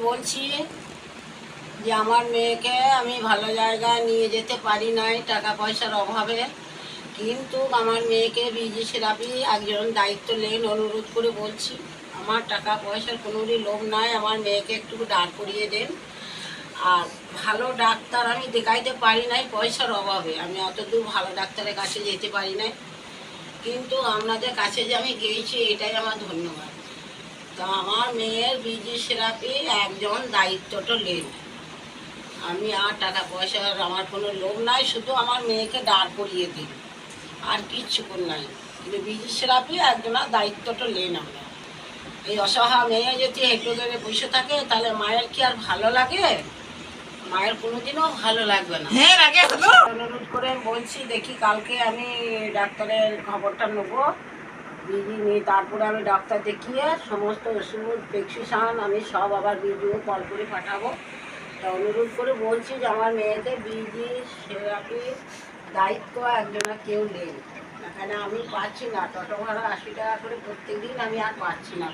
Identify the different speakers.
Speaker 1: বলছি যে আমার মেয়েকে আমি ভালো জায়গায় নিয়ে যেতে পারি নাই টাকা পয়সার অভাবে, কিন্তু আমার মেয়েকে বিজি থেরাপি একজন দায়িত্ব নেন, অনুরোধ করে বলছি। আমার টাকা পয়সার কোনোরই লোভ নাই, আমার মেয়েকে একটু দাঁড় করিয়ে দেন। আর ভালো ডাক্তার আমি দেখাইতে পারি নাই পয়সার অভাবে, আমি অত দূর ভালো ডাক্তারের কাছে যেতে পারি নাই, কিন্তু আপনাদের কাছে যে আমি গিয়েছি এটাই আমার ধন্যবাদ। তো আমার মেয়ের বিজি থেরাপি একজন দায়িত্বটা নেন। আমি আর টাকা পয়সার আমার কোনো লোভ নাই, শুধু আমার মেয়েকে দাঁড় করিয়ে দিন, আর কিচ্ছু নাই। কিন্তু বিজি থেরাপি একজনের দায়িত্বটা নেন। আমরা এই অসহায় মেয়ে যদি হেঁটে গেলে বসে থাকে তাহলে মায়ের কি আর ভালো লাগে? মায়ের কোনোদিনও ভালো লাগবে না।
Speaker 2: হ্যাঁ লাগে হলো।
Speaker 1: অনুরোধ করে বলছি, দেখি কালকে আমি ডাক্তারের খবরটা নেবো, বিজি নিয়ে তারপরে আমি ডাক্তার দেখিয়ে সমস্ত ওষুধ প্রেসক্রিপশন আমি সব আবার ভিডিও কল করে পাঠাবো। তা অনুরোধ করে বলছি যে আমার মেয়েকে বিজি থেরাপির দায়িত্ব একজনের কেউ নেই। এখানে আমি পাচ্ছি না, টোটো ভাড়া 80 টাকা করে প্রত্যেক দিন আমি আর পাচ্ছি না।